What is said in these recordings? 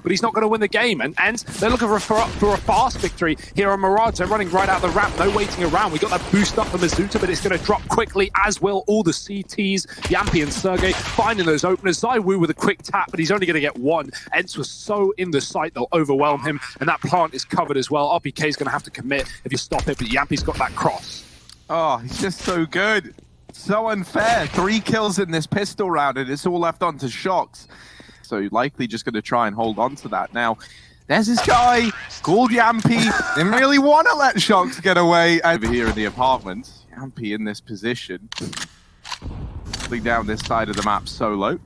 but he's not going to win the game. And ENCE, they're looking for a fast victory here on Mirage. They're running right out the ramp, no waiting around. We got that boost up for Mizuta, but it's going to drop quickly, as will all the CTs. Yampy and Sergey finding those openers. ZywOo with a quick tap, but he's only going to get one. ENCE was so in the sight, they'll overwhelm him, and that plant is covered as well. RPK is going to have to commit if you stop it, but Yampy's got that cross. Oh, he's just so good. So unfair. 3 kills in this pistol round, and it's all left on to Shox. So likely just going to try and hold on to that. Now, there's this guy called Yampy. Didn't really want to let Shox get away. Over here in the apartment, Yampy in this position. Down this side of the map solo.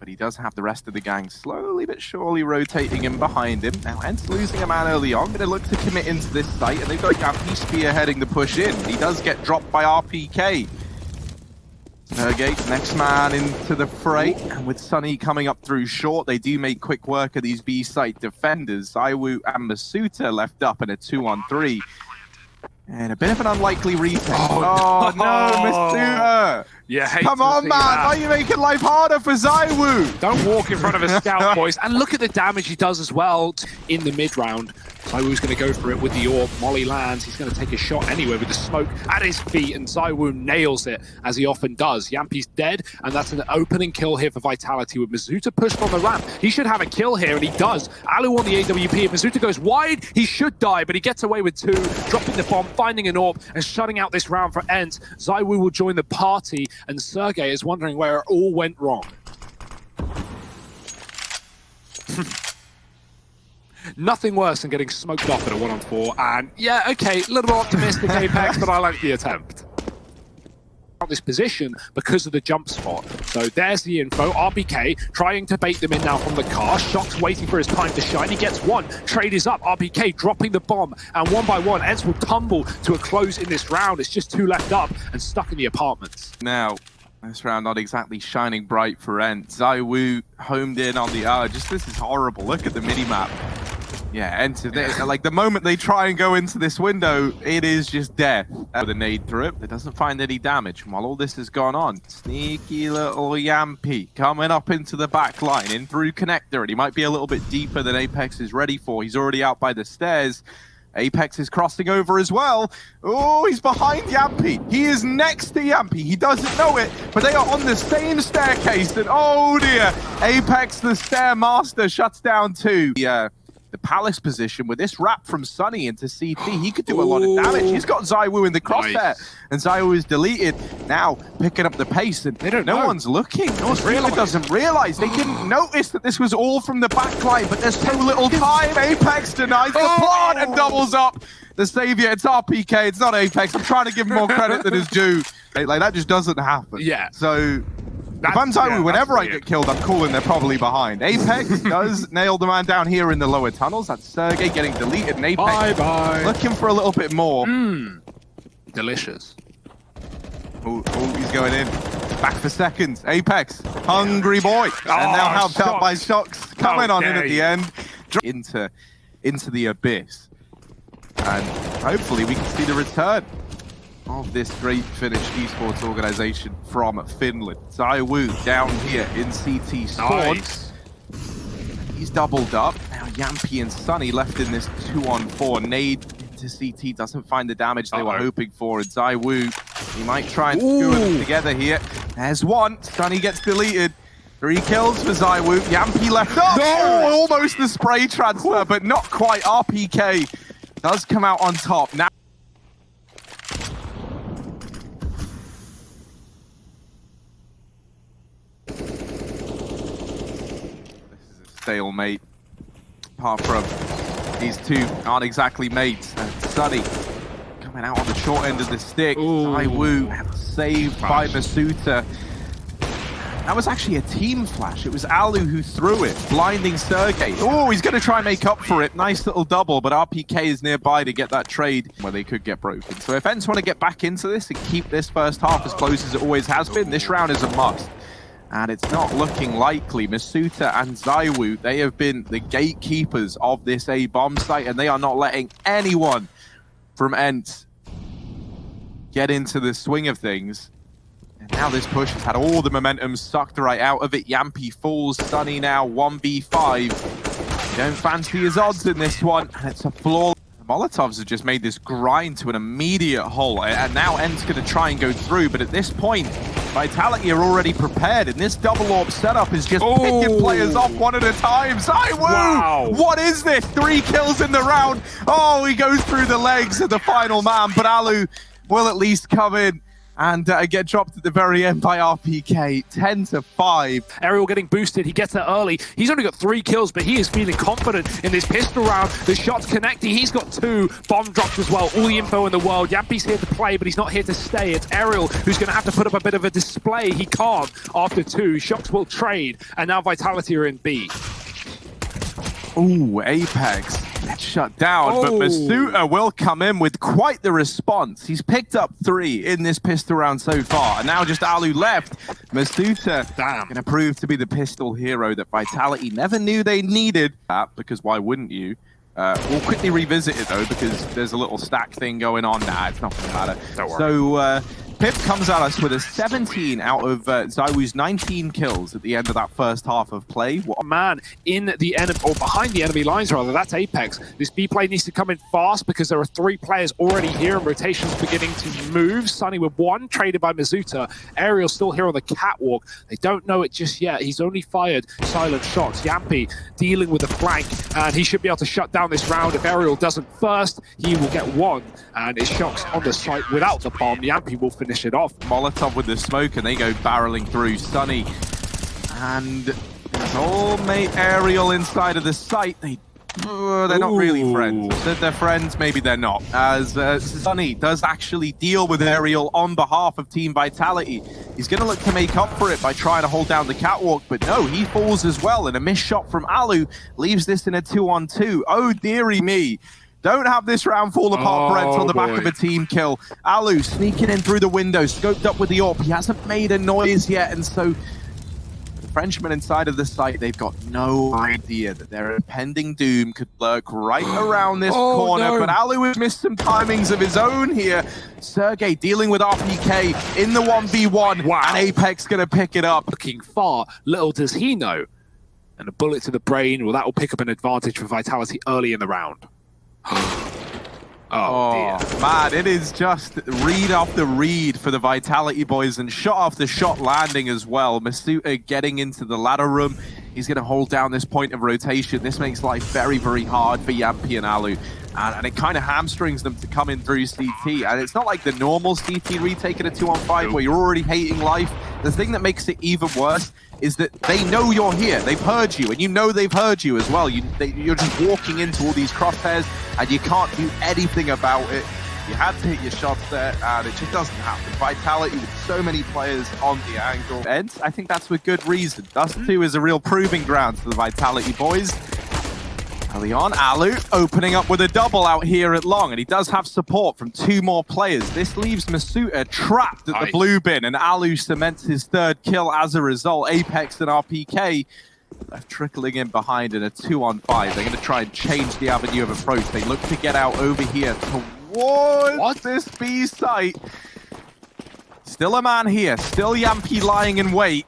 But he does have the rest of the gang slowly but surely rotating in behind him. Now, ENCE losing a man early on. Going to look to commit into this site, and they've got Yampy spearheading the push in. He does get dropped by RPK. Herbaut, next man into the fray, and with Sunny coming up through short, they do make quick work of these B-site defenders. ZywOo and Mizuta left up in a 2-on-3. And a bit of an unlikely retake. Oh no, Mizuta! Yeah, come on, man! Why are you making life harder for ZywOo? Don't walk in front of a scout, boys. And look at the damage he does as well in the mid round. ZywOo's going to go for it with the orb. Molly lands. He's going to take a shot anyway with the smoke at his feet, and ZywOo nails it, as he often does. Yampy's dead, and that's an opening kill here for Vitality with Mizuta pushed on the ramp. He should have a kill here, and he does. Allu on the AWP. If Mizuta goes wide, he should die, but he gets away with 2, dropping the bomb, finding an orb, and shutting out this round for ENCE. ZywOo will join the party, and Sergey is wondering where it all went wrong. Nothing worse than getting smoked off at a 1-on-4, and yeah, okay, a little more optimistic Apex, but I like the attempt. This position because of the jump spot. So there's the info. RPK trying to bait them in now from the car. Shox waiting for his time to shine. He gets one. Trade is up. RPK dropping the bomb, and one by one, ENCE will tumble to a close in this round. It's just 2 left up and stuck in the apartments. Now, this round not exactly shining bright for ENCE. ZywOo homed in on the this is horrible. Look at the mini-map. Yeah, ENCE, like the moment they try and go into this window, it is just death. With a nade through it, it doesn't find any damage. And while all this has gone on, sneaky little Yampy coming up into the back line, in through connector, and he might be a little bit deeper than Apex is ready for. He's already out by the stairs. Apex is crossing over as well. Oh, he's behind Yampy. He is next to Yampy. He doesn't know it, but they are on the same staircase. And oh dear, Apex, the stair master, shuts down 2. The Palace position with this wrap from Sunny into CT, he could do a lot of damage. He's got ZywOo in the crosshair, and ZywOo is deleted. Now picking up the pace, and no one's looking. No one doesn't realize. They didn't notice that this was all from the back line, but there's so little time. Apex denies the plant and doubles up. The savior, it's RPK, it's not Apex. I'm trying to give him more credit than is due. Like, that just doesn't happen. Yeah. So if I'm ZywOo, whenever I get killed, I'm cool and they're probably behind. Apex does nail the man down here in the lower tunnels. That's Sergey getting deleted, and Apex bye-bye, looking for a little bit more. Delicious. Oh, he's going in. Back for seconds. Apex, hungry boy. And now helped out by Shox. Coming on in at the end. Into the abyss. And hopefully we can see the return of this great Finnish esports organization from Finland. ZywOo down here in CT spawn. Nice. He's doubled up. Now Yampy and Sunny left in this 2-on-4. Nade into CT doesn't find the damage they were hoping for. And ZywOo, he might try and screw them together here. There's one. Sunny gets deleted. 3 kills for ZywOo. Yampy left up. Oh, almost the spray transfer, but not quite. RPK does come out on top. Now stalemate, apart from these 2 aren't exactly mates. And Sunny coming out on the short end of the stick. ZywOo saved by Mizuta. That was actually a team flash. It was Allu who threw it, blinding Sergey. Oh, he's going to try and make up for it. Nice little double, but RPK is nearby to get that trade where they could get broken. So if ENCE want to get back into this and keep this first half as close as it always has been, this round is a must. And it's not looking likely. Mizuta and ZywOo, they have been the gatekeepers of this A-bomb site, and they are not letting anyone from ENCE get into the swing of things. And now this push has had all the momentum sucked right out of it. Yampy falls. Sunny now 1v5. don't fancy his odds in this one, and it's a flawless. The Molotovs have just made this grind to an immediate hole, and now ENCE going to try and go through, but at this point, Vitality are already prepared, and this double orb setup is just picking players off one at a time. ZywOo! Wow. What is this? 3 kills in the round. Oh, he goes through the legs of the final man, but allu will at least come in and get dropped at the very end by RPK, 10-5. Aerial getting boosted, he gets there early. He's only got 3 kills, but he is feeling confident in this pistol round. The shot's connecting, he's got 2 bomb drops as well. All the info in the world. Yampi's here to play, but he's not here to stay. It's Aerial who's going to have to put up a bit of a display. He can't after 2. Shox will trade, and now Vitality are in B. Ooh, Apex gets shut down, but Mathieu will come in with quite the response. He's picked up 3 in this pistol round so far, and now just allu left. Mathieu going to prove to be the pistol hero that Vitality never knew they needed. Because why wouldn't you? We'll quickly revisit it though, because there's a little stack thing going on. Nah, it's not going to matter. Don't worry. So Pip comes at us with a 17 out of ZywOo's 19 kills at the end of that first half of play. What a man in the enemy, or behind the enemy lines rather, that's Apex. This B play needs to come in fast because there are 3 players already here and rotations beginning to move. Sunny with 1, traded by Mizuta. Aerial still here on the catwalk. They don't know it just yet. He's only fired silent shots. Yampi dealing with the flank, and he should be able to shut down this round. If Aerial doesn't first, he will get 1, and it's Shox on the site without the bomb. Yampi will finish it off. Molotov with the smoke, and they go barreling through. Sunny and his old mate Aerial inside of the site. They're not really friends. Said they're friends, maybe they're not. As Sunny does actually deal with Aerial on behalf of Team Vitality. He's going to look to make up for it by trying to hold down the catwalk, but no, he falls as well, and a missed shot from allu leaves this in a 2-on-2. Oh dearie me. Don't have this round fall apart, Brent, on the back of a team kill. allu sneaking in through the window, scoped up with the AWP. He hasn't made a noise yet, and so the Frenchmen inside of the site, they've got no idea that their impending doom could lurk right around this corner. But allu has missed some timings of his own here. Sergey dealing with RPK in the 1v1, and Apex gonna pick it up. Looking far, little does he know. And a bullet to the brain, well, that will pick up an advantage for Vitality early in the round. Oh dear. Man, it is just read after read for the Vitality boys, and shot after shot landing as well. Masuta getting into the ladder room. He's going to hold down this point of rotation. This makes life very, very hard for Yampi and allu. And it kind of hamstrings them to come in through CT. And it's not like the normal CT retake at a 2-on-5 where you're already hating life. The thing that makes it even worse is that they know you're here. They've heard you, and you know they've heard you as well. You're just walking into all these crosshairs, and you can't do anything about it. You had to hit your shots there, and it just doesn't happen. Vitality with so many players on the angle. And I think that's with good reason. Dust 2 is a real proving ground for the Vitality boys. Early on, allu opening up with a double out here at long, and he does have support from 2 more players. This leaves Masuta trapped at the blue bin, and allu cements his 3rd kill as a result. Apex and RPK left trickling in behind in a 2-on-5. They're going to try and change the avenue of approach. They look to get out over here towards this B site. Still a man here, still Yampi lying in wait.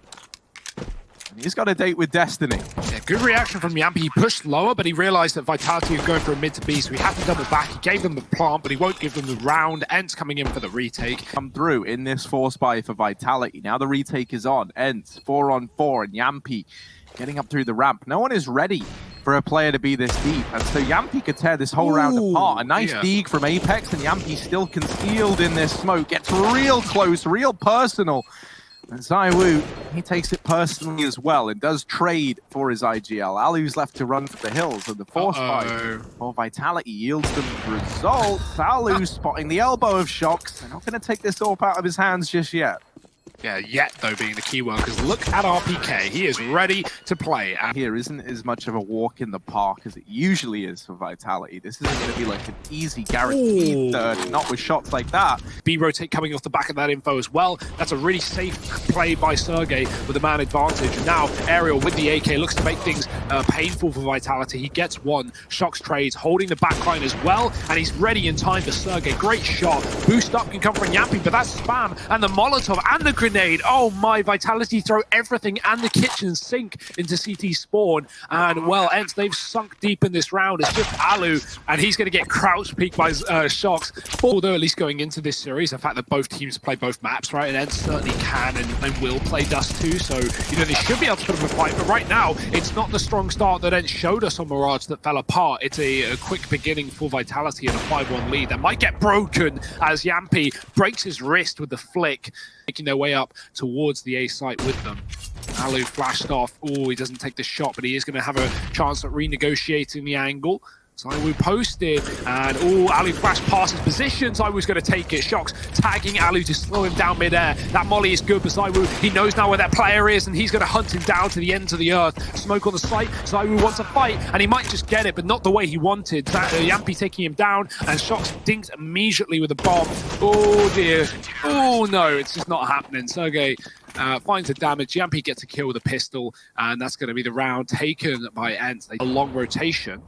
He's got a date with destiny. Yeah, good reaction from Yampi. He pushed lower, but he realized that Vitality was going for a mid to B, so he had to double back. He gave them the plant, but he won't give them the round. ENCE coming in for the retake. Come through in this force buy for Vitality. Now the retake is on. ENCE 4-on-4, and Yampi getting up through the ramp. No one is ready for a player to be this deep, and so Yampi could tear this whole round apart. A nice dig from Apex, and Yampi still concealed in this smoke. Gets real close, real personal. And ZywOo, he takes it personally as well and does trade for his IGL. allu's left to run for the hills, and the force fight for Vitality yields them results. allu spotting the elbow of Shox. They're not going to take this AWP out of his hands just yet. Yeah, yet though being the key word, because look at RPK. He is ready to play. Here isn't as much of a walk in the park as it usually is for Vitality. This isn't going to be like an easy guaranteed third, not with shots like that. B-rotate coming off the back of that info as well. That's a really safe play by Sergey with a man advantage. And now Aerial with the AK looks to make things painful for Vitality. He gets 1. Shox trades, holding the backline as well, and he's ready in time for Sergey. Great shot. Boost up can come from Yampi, but that's spam. And the Molotov and the grenade grenade. Oh my, Vitality throw everything and the kitchen sink into CT spawn. And well, ENCE, they've sunk deep in this round. It's just allu, and he's going to get crouch peeked by Shox. Although at least going into this series, the fact that both teams play both maps, right? And ENCE certainly can and will play Dust too. So, you know, they should be able to put up a fight. But right now, it's not the strong start that ENCE showed us on Mirage that fell apart. It's a quick beginning for Vitality and a 5-1 lead that might get broken as Yampy breaks his wrist with the flick, making their way up towards the A site with them. Allu flashed off. Oh, he doesn't take the shot, but he is going to have a chance at renegotiating the angle. ZywOo posted, and allu flashed past his position. ZywOo's going to take it. Shox tagging allu to slow him down midair. That molly is good, but ZywOo, he knows now where that player is, and he's going to hunt him down to the ends of the earth. Smoke on the site. ZywOo wants a fight, and he might just get it, but not the way he wanted. Yampy taking him down, and Shox dinks immediately with a bomb. Oh dear. Oh no, it's just not happening. Sergey finds the damage. Yampy gets a kill with a pistol, and that's going to be the round taken by ENCE. A long rotation.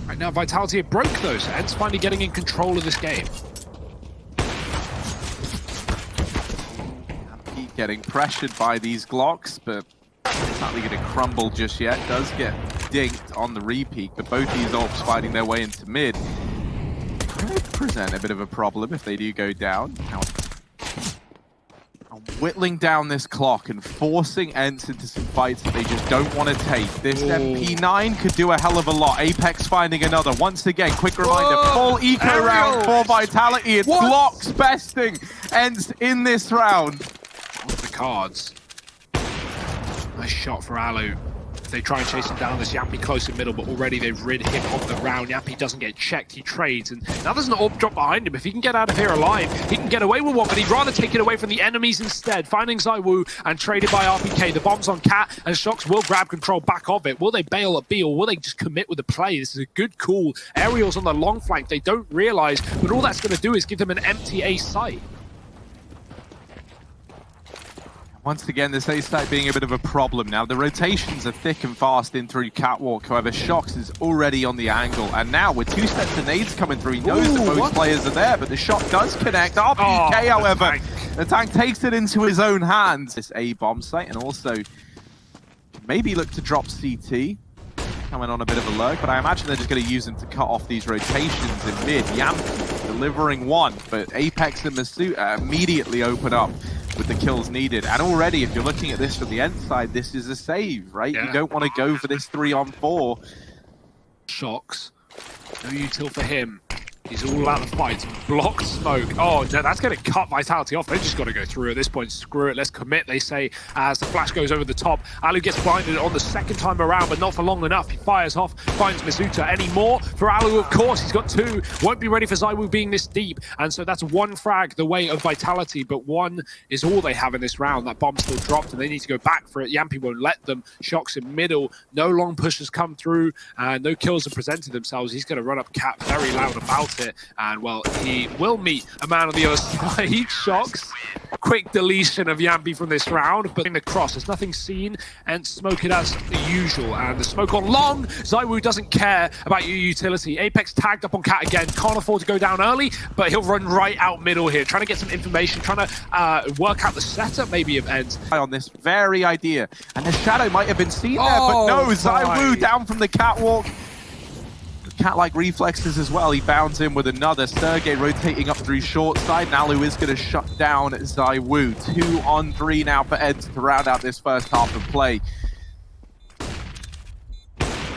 Right now, Vitality have broke those. ENCE finally getting in control of this game. Keep getting pressured by these Glocks, but it's not really going to crumble just yet. Does get dinked on the repeat, but both these Orcs fighting their way into mid could present a bit of a problem if they do go down. Now, whittling down this clock and forcing ENCE into some fights that they just don't want to take. This MP9 could do a hell of a lot. Apex finding another. Once again, quick reminder, full eco round for Vitality. It's Glocks besting ENCE in this round. Off the cards. Nice shot for allu. They try and chase him down. There's Yampy close in middle, but already they've rid him of the round. Yampy doesn't get checked, he trades, and now there's an AWP drop behind him. If he can get out of here alive, he can get away with one, but he'd rather take it away from the enemies instead. Finding ZywOo and traded by RPK. The bomb's on Cat, and Shox will grab control back of it. Will they bail at B, or will they just commit with the play? This is a good call. Aerials on the long flank, they don't realize, but all that's going to do is give them an empty A site. Once again, this A site being a bit of a problem now. The rotations are thick and fast in through Catwalk. However, Shox is already on the angle. And now with two sets of nades coming through, he knows that both players are there, but the shot does connect. RPK, however, the tank takes it into his own hands. This A bomb site, and also maybe look to drop CT. Coming on a bit of a lurk, but I imagine they're just going to use him to cut off these rotations in mid. Yampy delivering one, but Apex and Masuta immediately open up with the kills needed. And already, if you're looking at this from the ENCE side, this is a save, right? Yeah. You don't want to go for this 3-on-4. Shox. No util for him. He's all about the fight. Blocked smoke. Oh, no, that's going to cut Vitality off. They just got to go through at this point. Screw it. Let's commit, they say, as the flash goes over the top. Allu gets blinded on the second time around, but not for long enough. He fires off, finds Masuta. Any more for Allu? Of course, he's got two. Won't be ready for ZywOo being this deep. And so that's one frag the way of Vitality, but one is all they have in this round. That bomb still dropped, and they need to go back for it. Yampy won't let them. Shox in middle. No long pushes come through, and no kills have presented themselves. He's going to run up Cat very loud about it. And well, he will meet a man on the other side. Shox. Quick deletion of Yampy from this round, but in the cross, there's nothing seen, and smoke it as usual. And the smoke on long. ZywOo doesn't care about your utility. Apex tagged up on Cat again. Can't afford to go down early, but he'll run right out middle here, trying to get some information, trying to work out the setup maybe of ENCE. On this very idea, and the shadow might have been seen there, but no, ZywOo down from the catwalk. Cat-like reflexes as well. He bounds in with another. Sergey rotating up through short side. And allu is going to shut down ZywOo. 2-on-3 now for ENCE to round out this first half of play.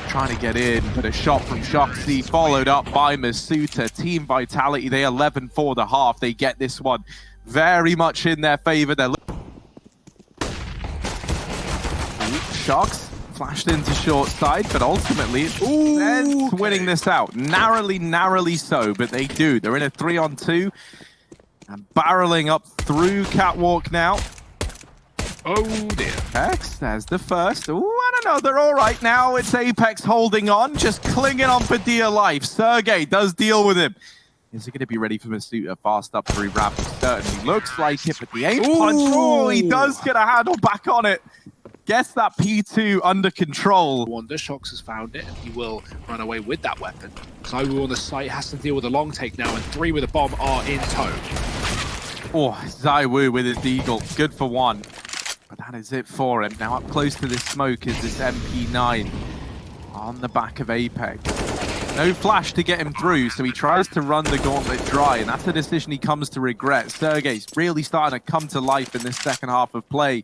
Trying to get in, but a shot from Shoxy followed up by Masuta. Team Vitality, they 11 for the half. They get this one very much in their favor. They're Shox flashed into short side, but ultimately it's ENCE winning this out. Narrowly so, but they do. They're in a 3-on-2 and barreling up through catwalk now. Oh dear. Apex, there's the first. Ooh, I don't know, they're all right now. It's Apex holding on, just clinging on for dear life. Sergey does deal with him. Is he going to be ready for Masuta? Fast up through Rapid, certainly looks like it, but the aim punch, oh, he does get a handle back on it. Gets that P2 under control. Wonder Shox has found it, and he will run away with that weapon. ZywOo on the site has to deal with a long take now, and 3 with a bomb are in tow. Oh, ZywOo with his deagle. Good for one. But that is it for him. Now up close to this smoke is this MP9 on the back of Apex. No flash to get him through, so he tries to run the gauntlet dry, and that's a decision he comes to regret. Sergey's really starting to come to life in this second half of play.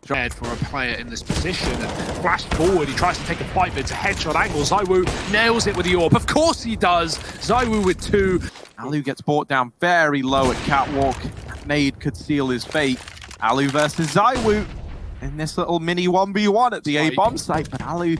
For a player in this position, and flash forward, he tries to take a fight, but it's a headshot angle. ZywOo nails it with the AWP. Of course he does. ZywOo with 2. Allu gets brought down very low at catwalk. Nade could seal his fate. Allu versus ZywOo in this little mini 1v1 at the A-bomb site, but Allu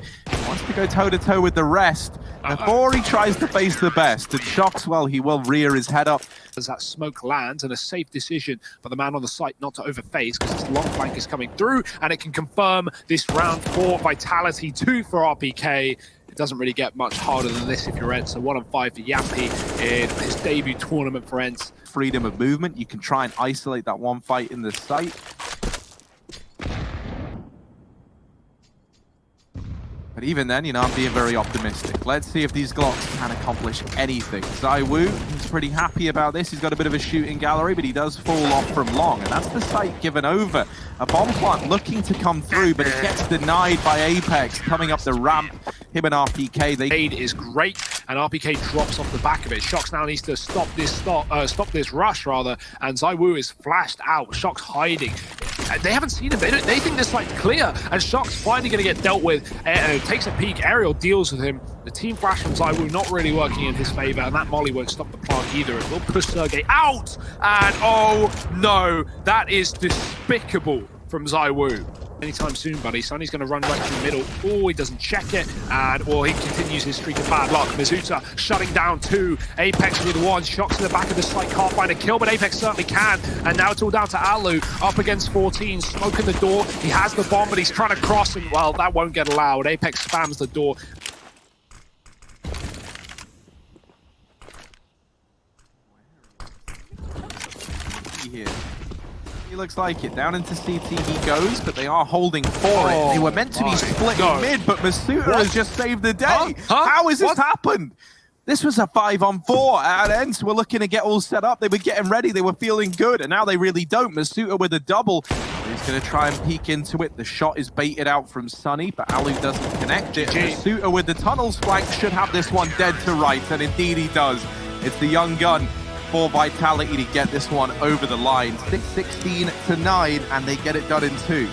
wants to go toe-to-toe with the rest before he tries to face the best. And Shocks, well, he will rear his head up. As that smoke lands, and a safe decision for the man on the site not to overface, because this long flank is coming through, and it can confirm this round 4 Vitality 2 for RPK. It doesn't really get much harder than this if you're ENCE. So 1 on 5 for Yampy in his debut tournament for ENCE. Freedom of movement, you can try and isolate that one fight in the site. But even then, you know, I'm being very optimistic. Let's see if these Glocks can accomplish anything. ZywOo is pretty happy about this. He's got a bit of a shooting gallery, but he does fall off from long. And that's the site given over. A bomb plant looking to come through, but it gets denied by Apex. Coming up the ramp, him and RPK. Aid is great, and RPK drops off the back of it. Shocks now needs to stop this rush, rather. And ZywOo is flashed out. Shocks hiding. They haven't seen him. They think this site's clear, and Shocks finally going to get dealt with. Takes a peek. Aerial deals with him. The team flash from ZywOo not really working in his favor, and that molly won't stop the plant either. It will push Sergey out, and oh no, that is despicable from ZywOo. Anytime soon, buddy. Sonny's going to run right through the middle. Oh, he doesn't check it, and he continues his streak of bad luck. Mizuta shutting down 2. Apex with 1. Shocks to the back of the site. Can't find a kill, but Apex certainly can. And now it's all down to Allu. Up against 14. Smoke in the door. He has the bomb, but he's trying to cross, and well, that won't get allowed. Apex spams the door. Here. He looks like it. Down into CT he goes, but they are holding for it. They were meant to be split in mid, but Mathieu has just saved the day. How has this happened? This was a 5-on-4 at ENCE. We're looking to get all set up. They were getting ready. They were feeling good, and now they really don't. Mathieu with a double. He's going to try and peek into it. The shot is baited out from Sunny, but Allu doesn't connect it. Mathieu with the tunnels flank should have this one dead to rights, and indeed he does. It's the young gun for Vitality to get this one over the line. 6-16 to 9, and they get it done in 2.